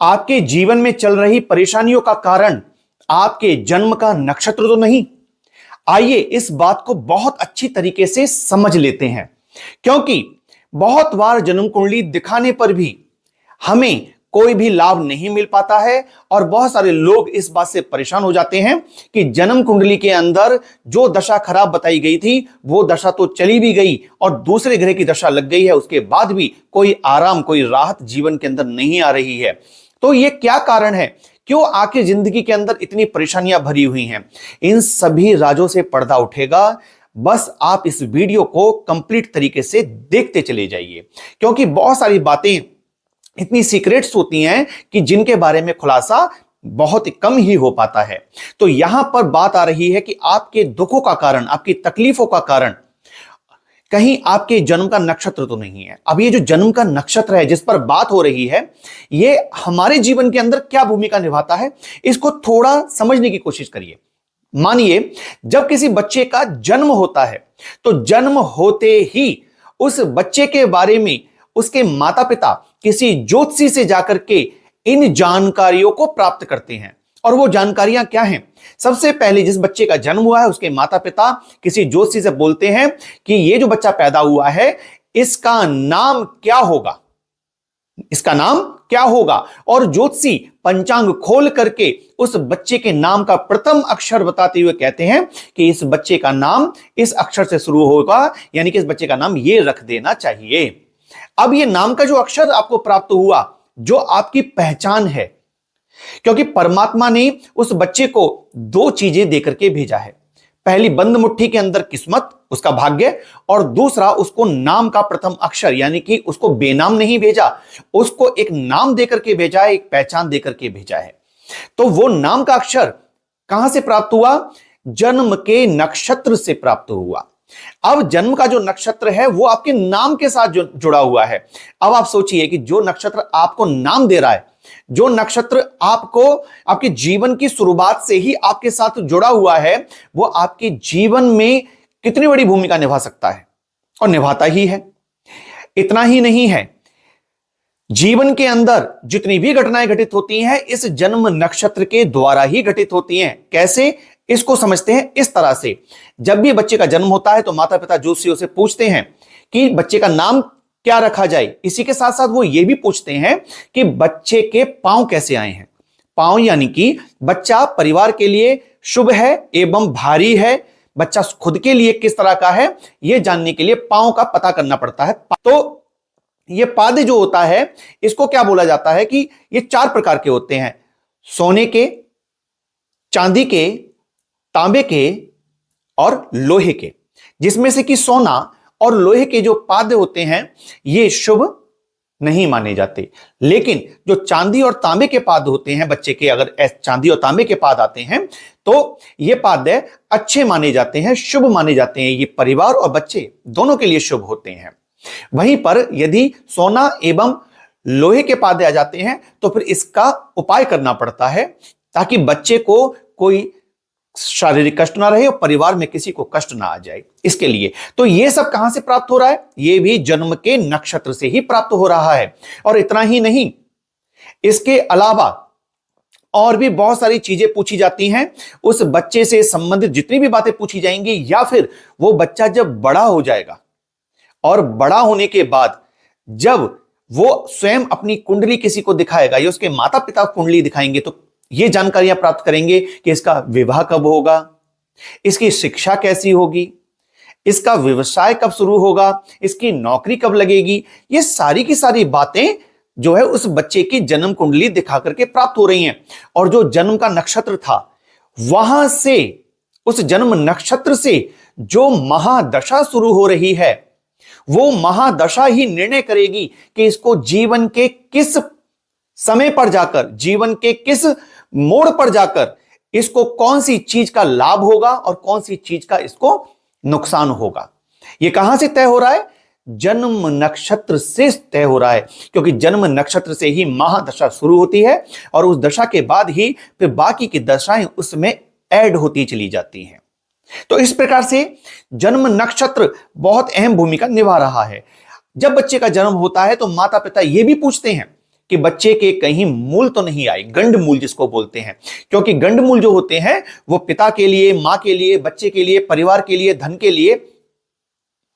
आपके जीवन में चल रही परेशानियों का कारण आपके जन्म का नक्षत्र तो नहीं। आइए इस बात को बहुत अच्छी तरीके से समझ लेते हैं, क्योंकि बहुत बार जन्म कुंडली दिखाने पर भी हमें कोई भी लाभ नहीं मिल पाता है और बहुत सारे लोग इस बात से परेशान हो जाते हैं कि जन्म कुंडली के अंदर जो दशा खराब बताई गई थी वो दशा तो चली भी गई और दूसरे ग्रह की दशा लग गई है, उसके बाद भी कोई आराम, कोई राहत जीवन के अंदर नहीं आ रही है। तो ये क्या कारण है, क्यों आखिर जिंदगी के अंदर इतनी परेशानियां भरी हुई हैं? इन सभी राजों से पर्दा उठेगा। बस आप इस वीडियो को कंप्लीट तरीके से देखते चले जाइए, क्योंकि बहुत सारी बातें इतनी सीक्रेट्स होती हैं कि जिनके बारे में खुलासा बहुत कम ही हो पाता है। तो यहां पर बात आ रही है कि आपके दुखों का कारण, आपकी तकलीफों का कारण कहीं आपके जन्म का नक्षत्र तो नहीं है। अब ये जो जन्म का नक्षत्र है जिस पर बात हो रही है, ये हमारे जीवन के अंदर क्या भूमिका निभाता है, इसको थोड़ा समझने की कोशिश करिए। मानिए जब किसी बच्चे का जन्म होता है तो जन्म होते ही उस बच्चे के बारे में उसके माता पिता किसी ज्योतिषी से जाकर के इन जानकारियों को प्राप्त करते हैं। और वो जानकारियां क्या हैं? सबसे पहले जिस बच्चे का जन्म हुआ है उसके माता पिता किसी ज्योतिषी से बोलते हैं कि ये जो बच्चा पैदा हुआ है इसका नाम क्या होगा, इसका नाम क्या होगा। और ज्योतिषी पंचांग खोल करके उस बच्चे के नाम का प्रथम अक्षर बताते हुए कहते हैं कि इस बच्चे का नाम इस अक्षर से शुरू होगा, यानी कि इस बच्चे का नाम ये रख देना चाहिए। अब ये नाम का जो अक्षर आपको प्राप्त हुआ, जो आपकी पहचान है, क्योंकि परमात्मा ने उस बच्चे को दो चीजें देकर के भेजा है। पहली बंद मुट्ठी के अंदर किस्मत, उसका भाग्य, और दूसरा उसको नाम का प्रथम अक्षर, यानी कि उसको बेनाम नहीं भेजा, उसको एक नाम देकर के भेजा है, एक पहचान देकर के भेजा है। तो वो नाम का अक्षर कहां से प्राप्त हुआ? जन्म के नक्षत्र से प्राप्त हुआ। अब जन्म का जो नक्षत्र है वो आपके नाम के साथ जुड़ा हुआ है। अब आप सोचिए कि जो नक्षत्र आपको नाम दे रहा है, जो नक्षत्र आपको आपके जीवन की शुरुआत से ही आपके साथ जुड़ा हुआ है, वो आपके जीवन में कितनी बड़ी भूमिका निभा सकता है, और निभाता ही है। इतना ही नहीं है, जीवन के अंदर जितनी भी घटनाएं घटित होती हैं इस जन्म नक्षत्र के द्वारा ही घटित होती हैं। कैसे? इसको समझते हैं इस तरह से। जब भी बच्चे का जन्म होता है तो माता पिता ज्योतिषियों से पूछते हैं कि बच्चे का नाम क्या रखा जाए। इसी के साथ साथ वो ये भी पूछते हैं कि बच्चे के पांव कैसे आए हैं। पांव यानी कि बच्चा परिवार के लिए शुभ है एवं भारी है, बच्चा खुद के लिए किस तरह का है, यह जानने के लिए पांव का पता करना पड़ता है। तो ये पाद जो होता है इसको क्या बोला जाता है कि ये 4 प्रकार के होते हैं: सोने के, चांदी के, तांबे के और लोहे के। जिसमें से कि सोना और लोहे के जो पाद होते हैं ये शुभ नहीं माने जाते, लेकिन जो चांदी और तांबे के पाद होते हैं बच्चे के, अगर चांदी और तांबे के पाद आते हैं तो ये पाद अच्छे माने जाते हैं, शुभ माने जाते हैं। ये परिवार और बच्चे दोनों के लिए शुभ होते हैं। वहीं पर यदि सोना एवं लोहे के पादे आ जाते हैं तो फिर इसका उपाय करना पड़ता है ताकि बच्चे को कोई शारीरिक कष्ट ना रहे और परिवार में किसी को कष्ट ना आ जाए, इसके लिए। तो ये सब कहां से प्राप्त हो रहा है? ये भी जन्म के नक्षत्र से ही प्राप्त हो रहा है। और इतना ही नहीं, इसके अलावा और भी बहुत सारी चीजें पूछी जाती हैं। उस बच्चे से संबंधित जितनी भी बातें पूछी जाएंगी, या फिर वो बच्चा जब बड़ा हो जाएगा और बड़ा होने के बाद जब वो स्वयं अपनी कुंडली किसी को दिखाएगा या उसके माता पिता कुंडली दिखाएंगे तो ये जानकारियां प्राप्त करेंगे कि इसका विवाह कब होगा, इसकी शिक्षा कैसी होगी, इसका व्यवसाय कब शुरू होगा, इसकी नौकरी कब लगेगी। ये सारी की सारी बातें जो है उस बच्चे की जन्म कुंडली दिखा करके प्राप्त हो रही हैं। और जो जन्म का नक्षत्र था वहां से, उस जन्म नक्षत्र से जो महादशा शुरू हो रही है वो महादशा ही निर्णय करेगी कि इसको जीवन के किस समय पर जाकर, जीवन के किस मोड़ पर जाकर इसको कौन सी चीज का लाभ होगा और कौन सी चीज का इसको नुकसान होगा। यह कहां से तय हो रहा है? जन्म नक्षत्र से तय हो रहा है, क्योंकि जन्म नक्षत्र से ही महादशा शुरू होती है और उस दशा के बाद ही फिर बाकी की दशाएं उसमें ऐड होती चली जाती हैं। तो इस प्रकार से जन्म नक्षत्र बहुत अहम भूमिका निभा रहा है। जब बच्चे का जन्म होता है तो माता पिता यह भी पूछते हैं कि बच्चे के कहीं मूल तो नहीं आए, गंड मूल जिसको बोलते हैं। क्योंकि गंड मूल जो होते हैं वो पिता के लिए, मां के लिए, बच्चे के लिए, परिवार के लिए, धन के लिए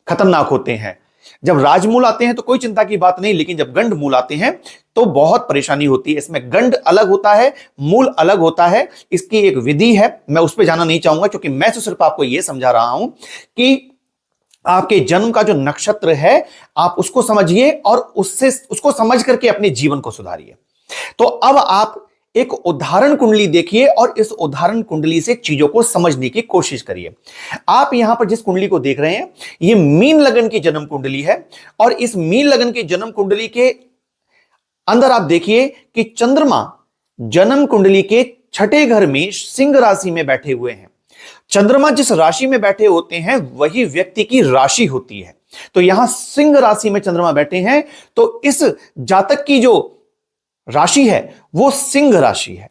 खतरनाक होते हैं। जब राजमूल आते हैं तो कोई चिंता की बात नहीं, लेकिन जब गंड मूल आते हैं तो बहुत परेशानी होती है। इसमें गंड अलग होता है, मूल अलग होता है, इसकी एक विधि है, मैं उस पर जाना नहीं चाहूंगा, क्योंकि मैं तो सिर्फ आपको यह समझा रहा हूं कि आपके जन्म का जो नक्षत्र है आप उसको समझिए और उसको समझ करके अपने जीवन को सुधारिए। तो अब आप एक उदाहरण कुंडली देखिए और इस उदाहरण कुंडली से चीजों को समझने की कोशिश करिए। आप यहां पर जिस कुंडली को देख रहे हैं यह मीन लगन की जन्म कुंडली है, और इस मीन लगन की जन्म कुंडली के अंदर आप देखिए कि चंद्रमा जन्म कुंडली के छठे घर में सिंह राशि में बैठे हुए हैं। चंद्रमा जिस राशि में बैठे होते हैं वही व्यक्ति की राशि होती है। तो यहां सिंह राशि में चंद्रमा बैठे हैं, तो इस जातक की जो राशि है वो सिंह राशि है।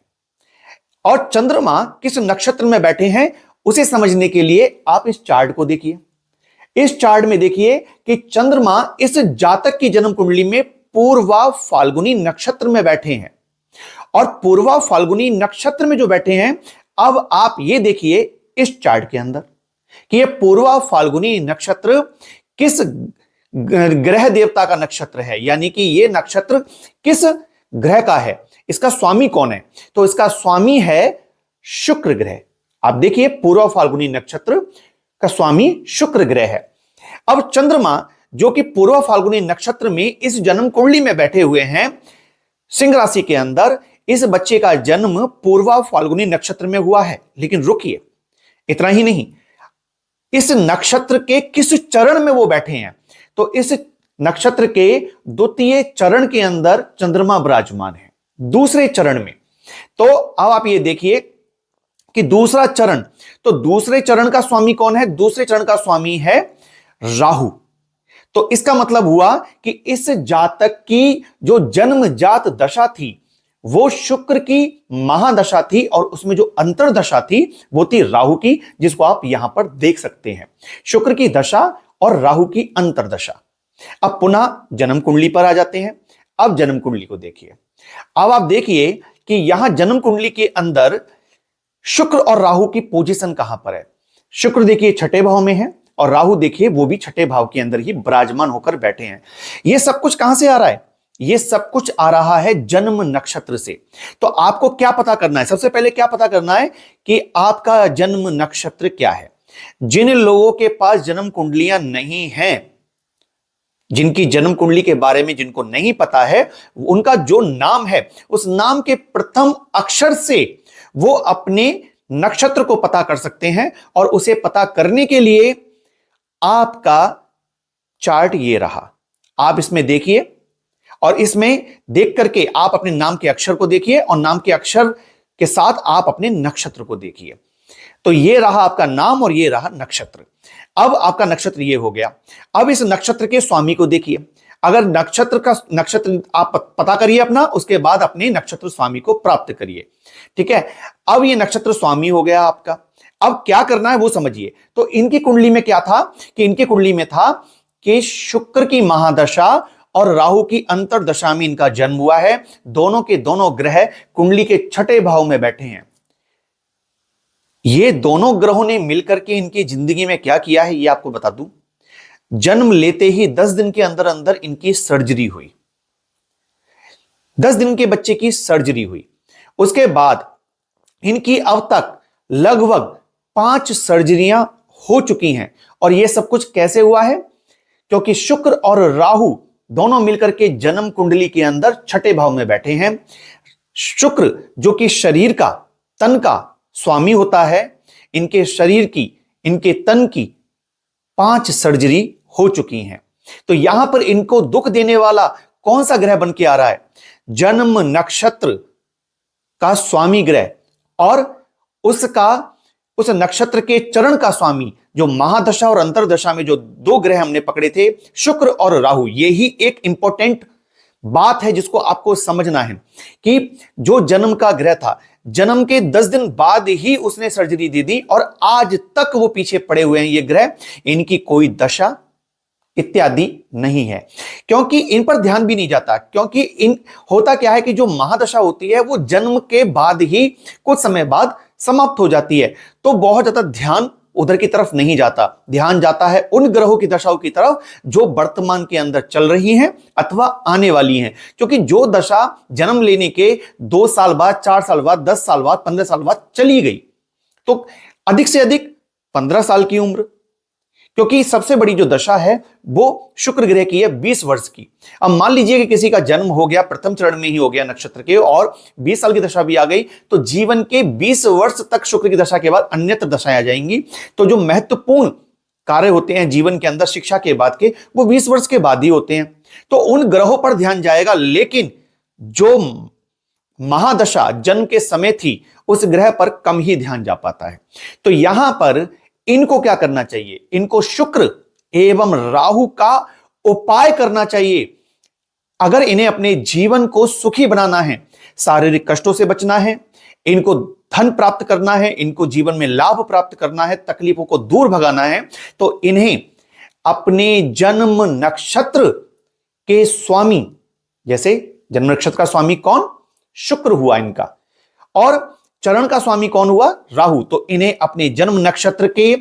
और चंद्रमा किस नक्षत्र में बैठे हैं उसे समझने के लिए आप इस चार्ट को देखिए। इस चार्ट में देखिए कि चंद्रमा इस जातक की जन्म कुंडली में पूर्वा फाल्गुनी नक्षत्र में बैठे हैं। और पूर्वा फाल्गुनी नक्षत्र में जो बैठे हैं, अब आप ये देखिए इस चार्ट के अंदर कि ये पूर्वा फाल्गुनी नक्षत्र किस ग्रह देवता का नक्षत्र है, यानी कि ये नक्षत्र किस ग्रह का है, इसका स्वामी कौन है। तो इसका स्वामी है शुक्र ग्रह। आप देखिए पूर्वा फाल्गुनी नक्षत्र का स्वामी शुक्र ग्रह है। अब चंद्रमा जो कि पूर्वा फाल्गुनी नक्षत्र में इस जन्म कुंडली में बैठे हुए हैं सिंह राशि के अंदर, इस बच्चे का जन्म पूर्वा फाल्गुनी नक्षत्र में हुआ है। लेकिन रुकिए, इतना ही नहीं, इस नक्षत्र के किस चरण में वो बैठे हैं। तो इस नक्षत्र के द्वितीय चरण के अंदर चंद्रमा विराजमान है, दूसरे चरण में। तो अब आप ये देखिए कि दूसरा चरण, तो दूसरे चरण का स्वामी कौन है? दूसरे चरण का स्वामी है राहु। तो इसका मतलब हुआ कि इस जातक की जो जन्मजात दशा थी वो शुक्र की महादशा थी, और उसमें जो अंतरदशा थी वो थी राहु की, जिसको आप यहां पर देख सकते हैं, शुक्र की दशा और राहु की अंतरदशा। अब पुनः जन्म कुंडली पर आ जाते हैं। अब जन्म कुंडली को देखिए। अब आप देखिए कि यहां जन्म कुंडली के अंदर शुक्र और राहु की पोजीशन कहां पर है। शुक्र देखिए छठे भाव में है और राहु देखिए वो भी छठे भाव के अंदर ही विराजमान होकर बैठे हैं। यह सब कुछ कहां से आ रहा है? यह सब कुछ आ रहा है जन्म नक्षत्र से। तो आपको क्या पता करना है? सबसे पहले क्या पता करना है कि आपका जन्म नक्षत्र क्या है। जिन लोगों के पास जन्म कुंडलियां नहीं हैं, जिनकी जन्म कुंडली के बारे में जिनको नहीं पता है, उनका जो नाम है उस नाम के प्रथम अक्षर से वो अपने नक्षत्र को पता कर सकते हैं। और उसे पता करने के लिए आपका चार्ट ये रहा, आप इसमें देखिए और इसमें देख करके आप अपने नाम के अक्षर को देखिए और नाम के अक्षर के साथ आप अपने नक्षत्र को देखिए। तो ये रहा आपका नाम और ये रहा नक्षत्र। अब आपका नक्षत्र ये हो गया। अब इस नक्षत्र के स्वामी को देखिए। अगर नक्षत्र आप पता करिए अपना, उसके बाद अपने नक्षत्र स्वामी को प्राप्त करिए। ठीक है, अब ये नक्षत्र स्वामी हो गया आपका। अब क्या करना है वो समझिए। तो इनकी कुंडली में क्या था कि इनकी कुंडली में था कि शुक्र की महादशा और राहु की अंतरदशा में इनका जन्म हुआ है। दोनों के दोनों ग्रह कुंडली के छठे भाव में बैठे हैं। ये दोनों ग्रहों ने मिलकर के इनकी जिंदगी में क्या किया है ये आपको बता दूं। जन्म लेते ही 10 दिन के अंदर अंदर इनकी सर्जरी हुई। 10 दिन के बच्चे की सर्जरी हुई। उसके बाद इनकी अब तक लगभग 5 सर्जरियां हो चुकी हैं। और यह सब कुछ कैसे हुआ है? क्योंकि शुक्र और राहु दोनों मिलकर के जन्म कुंडली के अंदर छठे भाव में बैठे हैं। शुक्र जो कि शरीर का, तन का स्वामी होता है, इनके शरीर की, इनके तन की 5 सर्जरी हो चुकी हैं। तो यहां पर इनको दुख देने वाला कौन सा ग्रह बन के आ रहा है? जन्म नक्षत्र का स्वामी ग्रह और उस नक्षत्र के चरण का स्वामी, जो महादशा और अंतरदशा में जो 2 ग्रह हमने पकड़े थे, शुक्र और राहु। यही एक इंपॉर्टेंट बात है जिसको आपको समझना है कि जो जन्म का ग्रह था, जन्म के 10 दिन बाद ही उसने सर्जरी दे दी और आज तक वो पीछे पड़े हुए हैं ये ग्रह। इनकी कोई दशा, इत्यादि नहीं है, क्योंकि इन पर ध्यान भी नहीं जाता। क्योंकि इन होता क्या है कि जो महादशा होती है वो जन्म के बाद ही कुछ समय बाद समाप्त हो जाती है, तो बहुत ज्यादा ध्यान उधर की तरफ नहीं जाता। ध्यान जाता है उन ग्रहों की दशाओं की तरफ जो वर्तमान के अंदर चल रही हैं अथवा आने वाली हैं, क्योंकि जो दशा जन्म लेने के 2 साल बाद, 4 साल बाद, 10 साल बाद, 15 साल बाद चली गई, तो अधिक से अधिक 15 साल की उम्र, क्योंकि सबसे बड़ी जो दशा है वो शुक्र ग्रह की है 20 वर्ष की। अब मान लीजिए कि किसी का जन्म हो गया, प्रथम चरण में ही हो गया नक्षत्र के, और 20 साल की दशा भी आ गई, तो जीवन के 20 वर्ष तक शुक्र की दशा के बाद अन्यत्र दशाएं आ जाएंगी। तो जो महत्वपूर्ण कार्य होते हैं जीवन के अंदर शिक्षा के बाद के, वो 20 वर्ष के बाद ही होते हैं। तो उन ग्रहों पर ध्यान जाएगा, लेकिन जो महादशा जन्म के समय थी उस ग्रह पर कम ही ध्यान जा पाता है। तो यहां पर इनको क्या करना चाहिए? इनको शुक्र एवं राहु का उपाय करना चाहिए। अगर इन्हें अपने जीवन को सुखी बनाना है, शारीरिक कष्टों से बचना है, इनको धन प्राप्त करना है, इनको जीवन में लाभ प्राप्त करना है, तकलीफों को दूर भगाना है, तो इन्हें अपने जन्म नक्षत्र के स्वामी, जैसे जन्म नक्षत्र का स्वामी कौन? शुक्र हुआ इनका, और चरण का स्वामी कौन हुआ? राहु। तो इन्हें अपने जन्म नक्षत्र के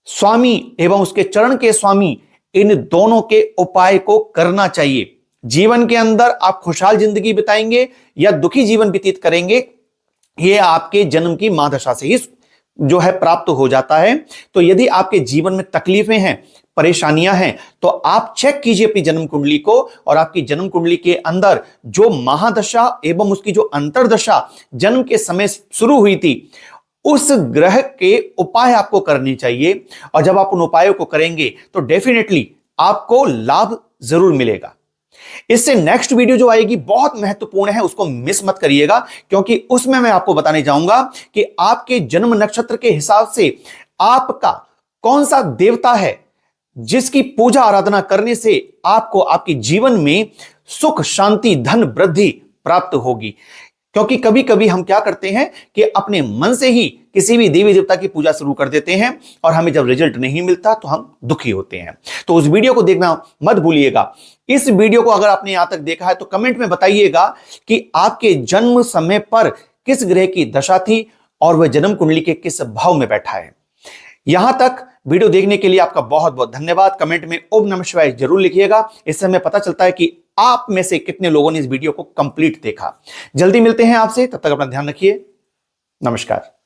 स्वामी एवं उसके चरण के स्वामी, इन दोनों के उपाय को करना चाहिए। जीवन के अंदर आप खुशहाल जिंदगी बिताएंगे या दुखी जीवन व्यतीत करेंगे, यह आपके जन्म की महादशा से ही जो है प्राप्त हो जाता है। तो यदि आपके जीवन में तकलीफें हैं, परेशानियां हैं, तो आप चेक कीजिए अपनी जन्म कुंडली को, और आपकी जन्म कुंडली के अंदर जो महादशा एवं उसकी जो अंतरदशा जन्म के समय शुरू हुई थी, उस ग्रह के उपाय आपको करने चाहिए। और जब आप उन उपायों को करेंगे तो डेफिनेटली आपको लाभ जरूर मिलेगा। इससे नेक्स्ट वीडियो जो आएगी बहुत महत्वपूर्ण है, उसको मिस मत करिएगा, क्योंकि उसमें मैं आपको बताने जाऊंगा कि आपके जन्म नक्षत्र के हिसाब से आपका कौन सा देवता है जिसकी पूजा आराधना करने से आपको आपके जीवन में सुख, शांति, धन, वृद्धि प्राप्त होगी। क्योंकि कभी कभी हम क्या करते हैं कि अपने मन से ही किसी भी देवी देवता की पूजा शुरू कर देते हैं, और हमें जब रिजल्ट नहीं मिलता तो हम दुखी होते हैं। तो उस वीडियो को देखना मत भूलिएगा। इस वीडियो को अगर आपने यहां तक देखा है तो कमेंट में बताइएगा कि आपके जन्म समय पर किस ग्रह की दशा थी और वह जन्म कुंडली के किस भाव में बैठा है। यहां तक वीडियो देखने के लिए आपका बहुत बहुत धन्यवाद। कमेंट में ओम नमः शिवाय जरूर लिखिएगा, इससे हमें पता चलता है कि आप में से कितने लोगों ने इस वीडियो को कंप्लीट देखा। जल्दी मिलते हैं आपसे, तब तक अपना ध्यान रखिए। नमस्कार।